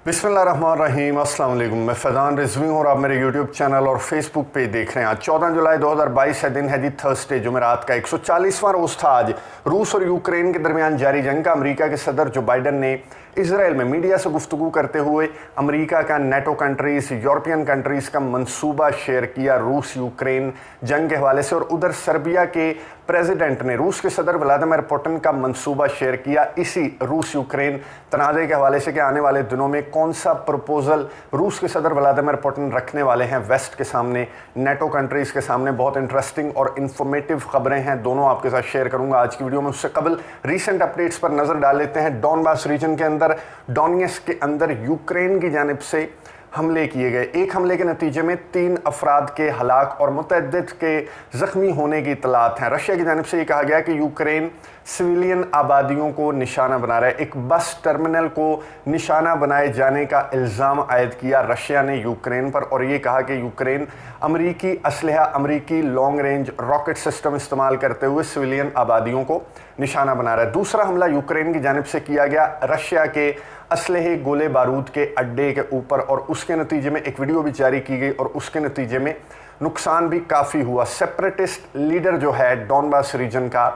बिस्मिल्लाहिर्रहमानिर्रहीम, अस्सलाम वालेकुम। मैं फैज़ान रिजवी हूँ और आप मेरे यूट्यूब चैनल और फेसबुक पे देख रहे हैं। आज 14 जुलाई 2022 है, दिन है जी थर्सडे, जुमेरात का 140वां रोज़ था आज रूस और यूक्रेन के दरमियान जारी जंग का। अमेरिका के सदर जो बाइडन ने इसराइल में मीडिया से गुफ्तगू करते हुए अमेरिका का नेटो कंट्रीज़, यूरोपियन कंट्रीज़ का मंसूबा शेयर किया रूस यूक्रेन जंग के हवाले से। और उधर सर्बिया के प्रेसिडेंट ने रूस के सदर व्लादिमीर पुतिन का मंसूबा शेयर किया इसी रूस यूक्रेन तनाज़े के हवाले से कि आने वाले दिनों में कौन सा प्रपोजल रूस के सदर व्लादिमीर पुतिन रखने वाले हैं वेस्ट के सामने, नेटो कंट्रीज़ के सामने। बहुत इंटरेस्टिंग और इन्फॉर्मेटिव खबरें हैं, दोनों आपके साथ शेयर करूंगा आज की वीडियो में। उससे कबल रीसेंट अपडेट्स पर नज़र डाल लेते हैं। डॉनबास रीजन के अंदर, डोनेट्स्क के अंदर यूक्रेन की जानिब से हमले किए गए। एक हमले के नतीजे में 3 अफराद के हलाक और मुतअद्दिद के ज़ख्मी होने की इतलात हैं। रशिया की जानिब से ये कहा गया कि यूक्रेन सिविलियन आबादियों को निशाना बना रहा है। एक बस टर्मिनल को निशाना बनाए जाने का इल्ज़ाम आयद किया रशिया ने यूक्रेन पर, और ये कहा कि यूक्रेन अमरीकी असलहा, अमरीकी लॉन्ग रेंज रॉकेट सिस्टम इस्तेमाल करते हुए सिविलियन आबादियों को निशाना बना रहा है। दूसरा हमला यूक्रेन की जानिब से किया गया रशिया के असलहे गोले बारूद के अड्डे के ऊपर, और उसके नतीजे में एक वीडियो भी जारी की गई और उसके नतीजे में नुकसान भी काफ़ी हुआ। सेपरेटिस्ट लीडर जो है डॉनबास रीजन का,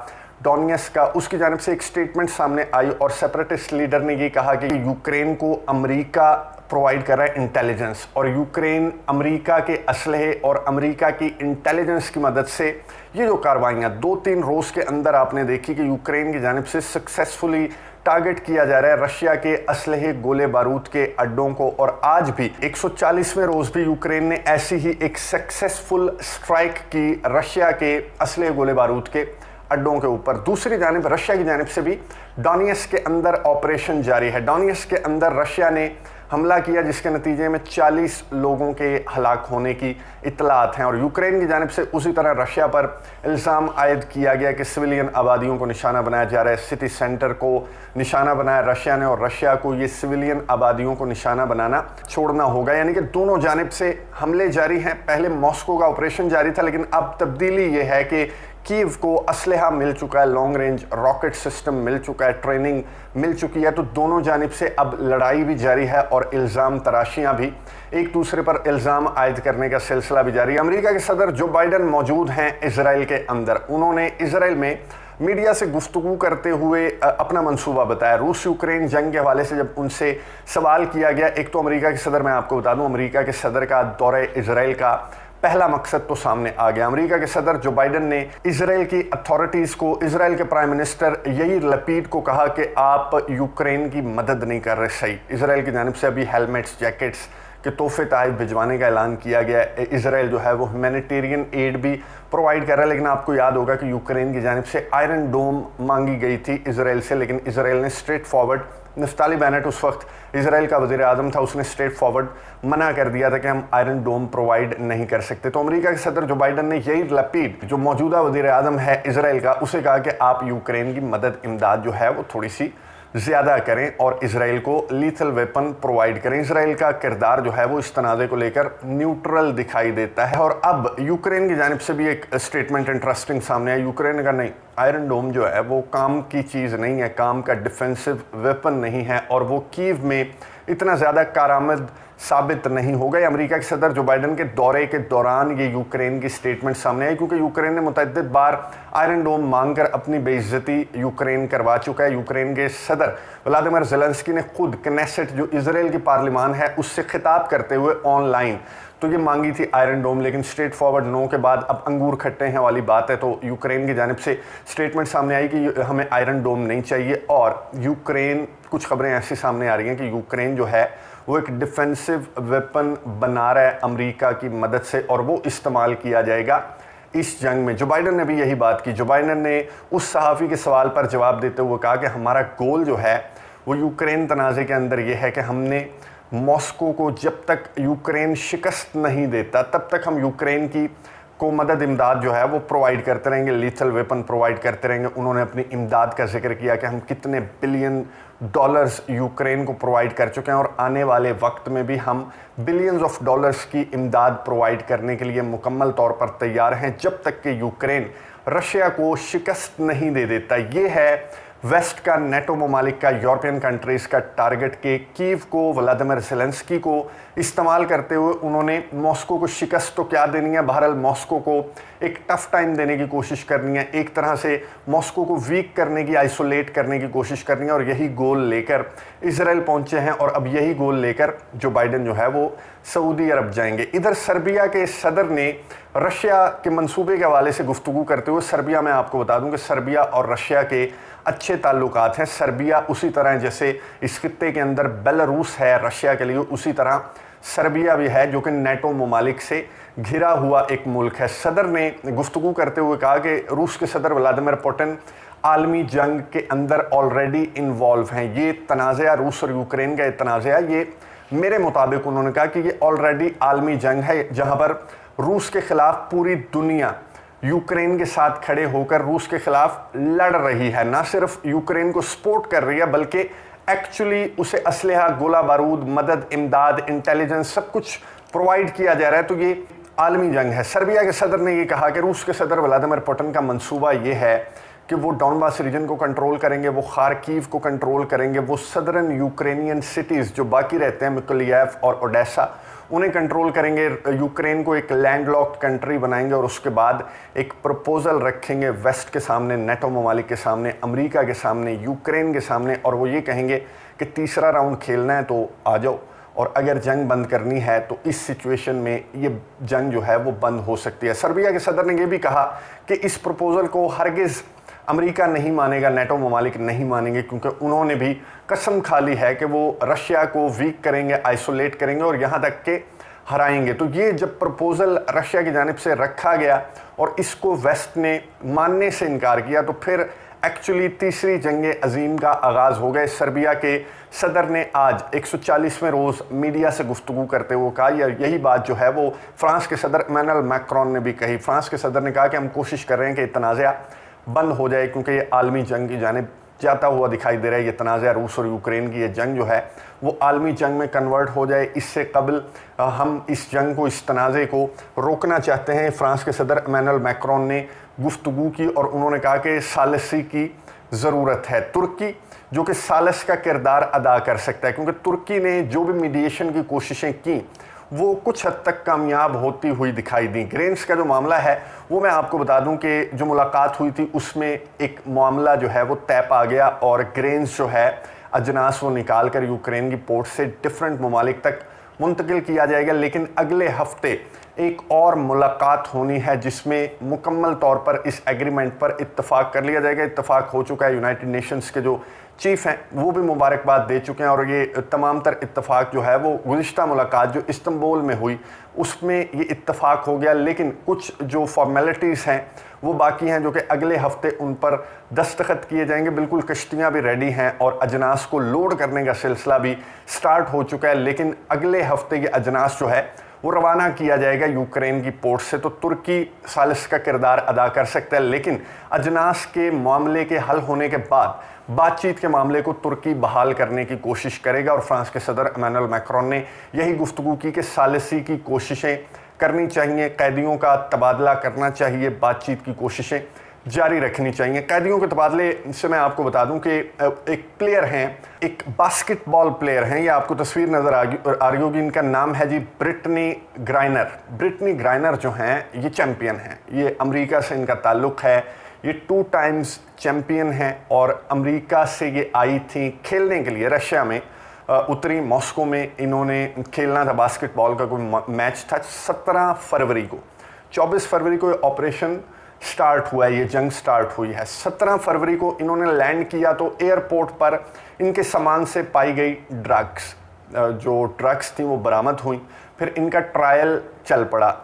डोनेट्स्क का, उसकी जानिब से एक स्टेटमेंट सामने आई और सेपरेटिस्ट लीडर ने ये कहा कि यूक्रेन को अमेरिका प्रोवाइड कर रहा है इंटेलिजेंस, और यूक्रेन अमेरिका के असलहे और अमेरिका की इंटेलिजेंस की मदद से ये जो कार्रवाइयाँ 2-3 रोज़ के अंदर आपने देखी कि यूक्रेन की जानिब से सक्सेसफुली टारगेट किया जा रहा है रशिया के असलहे गोले बारूद के अड्डों को। और आज भी 140वें रोज़ भी यूक्रेन ने ऐसी ही एक सक्सेसफुल स्ट्राइक की रशिया के असलहे गोले बारूद के अड्डों के ऊपर। दूसरी जानिब रशिया की जानिब से भी डोनेट्स्क के अंदर ऑपरेशन जारी है। डोनेट्स्क के अंदर रशिया ने हमला किया जिसके नतीजे में 40 लोगों के हलाक होने की इतलात हैं। और यूक्रेन की जानिब से उसी तरह रशिया पर इल्ज़ाम आयद किया गया कि सिविलियन आबादियों को निशाना बनाया जा रहा है। सिटी सेंटर को निशाना बनाया रशिया ने, और रशिया को ये सिविलियन आबादियों को निशाना बनाना छोड़ना होगा। यानी कि दोनों जानिब से हमले जारी हैं। पहले मॉस्को का ऑपरेशन जारी था, लेकिन अब तब्दीली ये है कि कीव को असलहा मिल चुका है, लॉन्ग रेंज रॉकेट सिस्टम मिल चुका है, ट्रेनिंग मिल चुकी है। तो दोनों जानिब से अब लड़ाई भी जारी है और इल्ज़ाम तराशियाँ भी, एक दूसरे पर इल्ज़ाम आयद करने का सिलसिला भी जारी है। अमेरिका के सदर जो बाइडन मौजूद हैं इसराइल के अंदर, उन्होंने इसराइल में मीडिया से गुफ्तगू करते हुए अपना मंसूबा बताया। रूस यूक्रेन जंग के हवाले से जब उनसे सवाल किया गया, एक तो अमेरिका के सदर, मैं आपको बता दूं, अमेरिका के सदर का दौरे इसराइल का पहला मकसद तो सामने आ गया। अमेरिका के सदर जो बाइडन ने इसराइल की अथॉरिटीज़ को, इसराइल के प्राइम मिनिस्टर याईर लपीड को कहा कि आप यूक्रेन की मदद नहीं कर रहे सही। इसराइल की जानिब से अभी हेलमेट्स, जैकेट्स के तोहफे तहफ़ भिजवाने का ऐलान किया गया है। इसराइल जो है वो ह्यूमैनिटेरियन एड भी प्रोवाइड कर रहा है, लेकिन आपको याद होगा कि यूक्रेन की जानिब से आयरन डोम मांगी गई थी इसराइल से, लेकिन इसराइल ने स्ट्रेट फॉरवर्ड, नफ्ताली बेनेट उस वक्त इसराइल का वज़ीर आज़म था, उसने स्ट्रेट फॉरवर्ड मना कर दिया था कि हम आयरन डोम प्रोवाइड नहीं कर सकते। तो अमेरिका के सदर जो बाइडन ने याईर लपीड, जो मौजूदा वज़ीर आज़म है इसराइल का, उसे कहा कि आप यूक्रेन की मदद, इमदाद जो है वो थोड़ी सी ज़्यादा करें और इसराइल को लीथल वेपन प्रोवाइड करें। इसराइल का किरदार जो है वो इस तनाज़े को लेकर न्यूट्रल दिखाई देता है। और अब यूक्रेन की जानिब से भी एक स्टेटमेंट इंटरेस्टिंग सामने आया। यूक्रेन का नहीं, आयरन डोम जो है वो काम की चीज़ नहीं है, काम का डिफेंसिव वेपन नहीं है, और वो कीव में इतना ज़्यादा कारआमद साबित नहीं होगा। ये अमेरिका के सदर जो बाइडन के दौरे के दौरान ये यूक्रेन की स्टेटमेंट सामने आई, क्योंकि यूक्रेन ने मुतअद्दिद बार आयरन डोम मांगकर अपनी बेइज्जती यूक्रेन करवा चुका है। यूक्रेन के सदर व्लादिमीर ज़ेलेंस्की ने खुद कनेसेट, जो इसराइल की पार्लिमान है, उससे खिताब करते हुए ऑनलाइन तो ये मांगी थी आयरन डोम, लेकिन स्ट्रेट फॉरवर्ड नो के बाद अब अंगूर खट्टे हैं वाली बात है। तो यूक्रेन की जानिब से स्टेटमेंट सामने आई कि हमें आयरन डोम नहीं चाहिए, और यूक्रेन, कुछ खबरें ऐसी सामने आ रही हैं कि यूक्रेन जो है वो एक डिफेंसिव वेपन बना रहा है अमेरिका की मदद से, और वो इस्तेमाल किया जाएगा इस जंग में। जो बाइडन ने भी यही बात की। जो बाइडन ने उस सहाफ़ी के सवाल पर जवाब देते हुए कहा कि हमारा गोल जो है वो यूक्रेन तनाज़े के अंदर ये है कि हमने मॉस्को को, जब तक यूक्रेन शिकस्त नहीं देता तब तक हम यूक्रेन की को मदद, इमदाद जो है वो प्रोवाइड करते रहेंगे, लीथल वेपन प्रोवाइड करते रहेंगे। उन्होंने अपनी इमदाद का जिक्र किया कि हम कितने बिलियन डॉलर्स यूक्रेन को प्रोवाइड कर चुके हैं, और आने वाले वक्त में भी हम बिलियंस ऑफ डॉलर्स की इमदाद प्रोवाइड करने के लिए मुकम्मल तौर पर तैयार हैं, जब तक कि यूक्रेन रशिया को शिकस्त नहीं दे देता। ये है वेस्ट का, नेटो ममालिक का, यूरोपियन कंट्रीज़ का टारगेट के कीव को, व्लादिमीर ज़ेलेंस्की को इस्तेमाल करते हुए उन्होंने मॉस्को को शिकस्त तो क्या देनी है, बहरहाल मॉस्को को एक टफ टाइम देने की कोशिश करनी है, एक तरह से मॉस्को को वीक करने की, आइसोलेट करने की कोशिश करनी है, और यही गोल लेकर इजराइल पहुंचे हैं। और अब यही गोल लेकर जो बाइडेन जो है वो सऊदी अरब जाएंगे। इधर सर्बिया के सदर ने रशिया के मंसूबे के हवाले से गुफ्तगू करते हुए, सर्बिया में आपको बता दूं कि सर्बिया और रशिया के अच्छे ताल्लुकात हैं। सर्बिया उसी तरह जैसे इस खित्ते के अंदर बेलारूस है रशिया के लिए, उसी तरह सर्बिया भी है जो कि नेटो ममालिक से घिरा हुआ एक मुल्क है। सदर ने गुफ्तगू करते हुए कहा कि रूस के सदर व्लादिमीर पुतिन आलमी जंग के अंदर ऑलरेडी इन्वॉल्व हैं। ये तनाज़ा रूस और यूक्रेन का तनाज़ा, ये मेरे मुताबिक उन्होंने कहा कि ये ऑलरेडी आलमी जंग है जहां पर रूस के खिलाफ पूरी दुनिया यूक्रेन के साथ खड़े होकर रूस के खिलाफ लड़ रही है। ना सिर्फ यूक्रेन को सपोर्ट कर रही है बल्कि एक्चुअली उसे असलहा, गोला बारूद, मदद, इमदाद, इंटेलिजेंस सब कुछ प्रोवाइड किया जा रहा है। तो ये आलमी जंग है। सर्बिया के सदर ने ये कहा कि रूस के सदर व्लादिमीर पुतिन का मंसूबा ये है कि वो डॉनबास रीजन को कंट्रोल करेंगे, वो खार्किव को कंट्रोल करेंगे, वो सदर्न यूक्रेनियन सिटीज़ जो बाकी रहते हैं, मिकोलिएव और ओडेसा, उन्हें कंट्रोल करेंगे। यूक्रेन को एक लैंडलॉक्ड कंट्री बनाएंगे और उसके बाद एक प्रपोजल रखेंगे वेस्ट के सामने, नेटो ममालिक के सामने, अमेरिका के सामने, यूक्रेन के सामने, और वो ये कहेंगे कि तीसरा राउंड खेलना है तो आ जाओ, और अगर जंग बंद करनी है तो इस सिचुएशन में ये जंग जो है वो बंद हो सकती है। सर्बिया के सदर ने ये भी कहा कि इस प्रपोजल को हरगिज़ अमेरिका नहीं मानेगा, नेटो ममालिक नहीं मानेंगे, क्योंकि उन्होंने भी कसम खा ली है कि वो रशिया को वीक करेंगे, आइसोलेट करेंगे और यहाँ तक के हराएंगे। तो ये जब प्रपोज़ल रशिया की जानिब से रखा गया और इसको वेस्ट ने मानने से इनकार किया तो फिर एक्चुअली तीसरी जंग अजीम का आगाज़ हो गया। सर्बिया के सदर ने आज 140वें रोज़ मीडिया से गुफ्तगू करते हुए कहा, यही बात जो है वो फ्रांस के सदर इमैनुअल मैक्रोन ने भी कही। फ्रांस के सदर ने कहा कि हम कोशिश कर रहे हैं कि तनाज़ा बंद हो जाए, क्योंकि ये आलमी जंग की जानिब जाता हुआ दिखाई दे रहा है। ये तनाज़ा रूस और यूक्रेन की ये जंग जो है वो आलमी जंग में कन्वर्ट हो जाए। इससे कबल हम इस जंग को, इस तनाज़े को रोकना चाहते हैं। फ्रांस के सदर इमैनुअल मैक्रोन ने गुफ्तगू की और उन्होंने कहा कि सालिसी की ज़रूरत है। तुर्की जो कि सालिस का किरदार अदा कर सकता है, क्योंकि तुर्की ने जो भी मीडिएशन की कोशिशें की वो कुछ हद तक कामयाब होती हुई दिखाई दी। ग्रेन्स का जो मामला है वो मैं आपको बता दूं कि जो मुलाकात हुई थी उसमें एक मामला जो है वो तय पा गया और ग्रेन्स जो है अजनास वो निकाल कर यूक्रेन की पोर्ट से डिफरेंट ममालिक तक मुंतकिल किया जाएगा। लेकिन अगले हफ्ते एक और मुलाकात होनी है जिसमें मुकम्मल तौर पर इस एग्रीमेंट पर इत्तफाक कर लिया जाएगा। इत्तफाक हो चुका है, यूनाइटेड नेशंस के जो चीफ हैं वो भी मुबारकबाद दे चुके हैं और ये तमाम तर इत्तफाक जो है वो गुज़िश्ता मुलाकात जो इस्तांबुल में हुई उसमें ये इत्तफाक हो गया। लेकिन कुछ जो फॉर्मेलिटीज़ हैं वो बाकी हैं जो कि अगले हफ्ते उन पर दस्तखत किए जाएंगे। बिल्कुल कश्तियाँ भी रेडी हैं और अजनास को लोड करने का सिलसिला भी स्टार्ट हो चुका है। लेकिन अगले हफ्ते ये अजनास जो है वो रवाना किया जाएगा यूक्रेन की पोर्ट से। तो तुर्की सालिस का किरदार अदा कर सकता है, लेकिन अजनास के मामले के हल होने के बाद बातचीत के मामले को तुर्की बहाल करने की कोशिश करेगा। और फ्रांस के सदर इमैनुअल मैक्रोन ने यही गुफ्तगू की कि सालिसी की कोशिशें करनी चाहिए, कैदियों का तबादला करना चाहिए, बातचीत की कोशिशें जारी रखनी चाहिए। कैदियों के तबादले से मैं आपको बता दूं कि एक प्लेयर हैं, एक बास्केटबॉल प्लेयर हैं, ये आपको तस्वीर नज़र आ रही होगी, इनका नाम है जी ब्रिटनी ग्राइनर। ब्रिटनी ग्राइनर जो हैं ये चैम्पियन हैं, ये अमेरिका से इनका ताल्लुक़ है, ये 2 टाइम्स चैम्पियन हैं और अमेरिका से ये आई थी खेलने के लिए, रशिया में उतरी, मॉस्को में इन्होंने खेलना था बास्केटबॉल का कोई मैच था। 17 फरवरी को, 24 फरवरी को ये ऑपरेशन स्टार्ट हुआ है, ये जंग स्टार्ट हुई है। 17 फरवरी को इन्होंने लैंड किया तो एयरपोर्ट पर इनके सामान से पाई गई ड्रग्स, जो ड्रग्स थी वो बरामद हुई। फिर इनका ट्रायल चल पड़ा,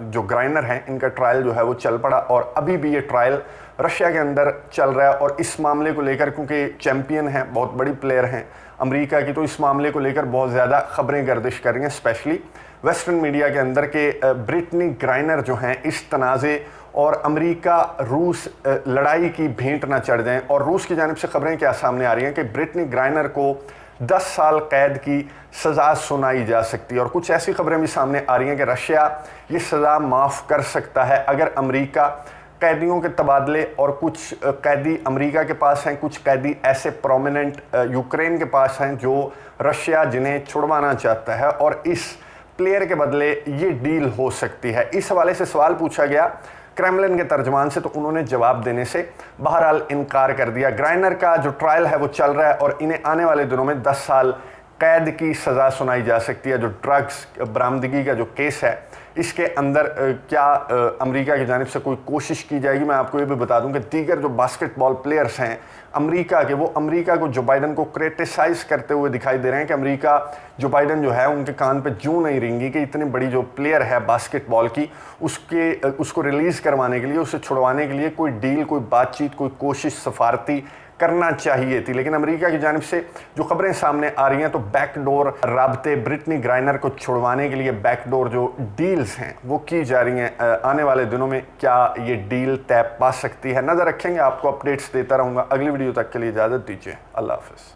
जो ग्राइनर हैं इनका ट्रायल जो है वो चल पड़ा और अभी भी ये ट्रायल रशिया के अंदर चल रहा है। और इस मामले को लेकर, क्योंकि चैम्पियन हैं, बहुत बड़ी प्लेयर हैं अमेरिका की, तो इस मामले को लेकर बहुत ज़्यादा खबरें गर्दिश कर रही हैं, स्पेशली वेस्टर्न मीडिया के अंदर के ब्रिटनी ग्राइनर जो हैं इस तनाज़े और अमेरिका रूस लड़ाई की भेंट ना चढ़ जाएं। और रूस की जानिब से खबरें क्या सामने आ रही हैं कि ब्रिटनी ग्राइनर को 10 साल कैद की सज़ा सुनाई जा सकती है। और कुछ ऐसी खबरें भी सामने आ रही हैं कि रशिया ये सज़ा माफ़ कर सकता है अगर अमेरिका कैदियों के तबादले और कुछ कैदी अमेरिका के पास हैं, कुछ कैदी ऐसे प्रोमिनेंट यूक्रेन के पास हैं जो रशिया जिन्हें छुड़वाना चाहता है और इस प्लेयर के बदले ये डील हो सकती है। इस हवाले से सवाल पूछा गया क्रेमलिन के तर्जमान से, तो उन्होंने जवाब देने से बहरहाल इनकार कर दिया। ग्राइनर का जो ट्रायल है वो चल रहा है और इन्हें आने वाले दिनों में 10 साल कैद की सज़ा सुनाई जा सकती है। जो ड्रग्स बरामदगी का जो केस है इसके अंदर क्या अमेरिका की जानिब से कोई कोशिश की जाएगी। मैं आपको ये भी बता दूं कि दीगर जो बास्केटबॉल प्लेयर्स हैं अमेरिका के, वो अमेरिका को जो बाइडन को क्रिटिसाइज़ करते हुए दिखाई दे रहे हैं कि अमेरिका जो बाइडन जो है उनके कान पे जूं नहीं रेंगी कि इतनी बड़ी जो प्लेयर है बास्केटबॉल की उसको रिलीज़ करवाने के लिए, उसे छुड़वाने के लिए कोई डील, कोई बातचीत, कोई कोशिश सफारती करना चाहिए थी। लेकिन अमेरिका की जानिब से जो खबरें सामने आ रही हैं तो बैकडोर राब्ते ब्रिटनी ग्राइनर को छुड़वाने के लिए बैकडोर जो डील्स हैं वो की जा रही हैं। आने वाले दिनों में क्या ये डील तय पा सकती है, नज़र रखेंगे, आपको अपडेट्स देता रहूँगा। अगली वीडियो तक के लिए इजाज़त दीजिए। अल्लाह हाफ़िज़।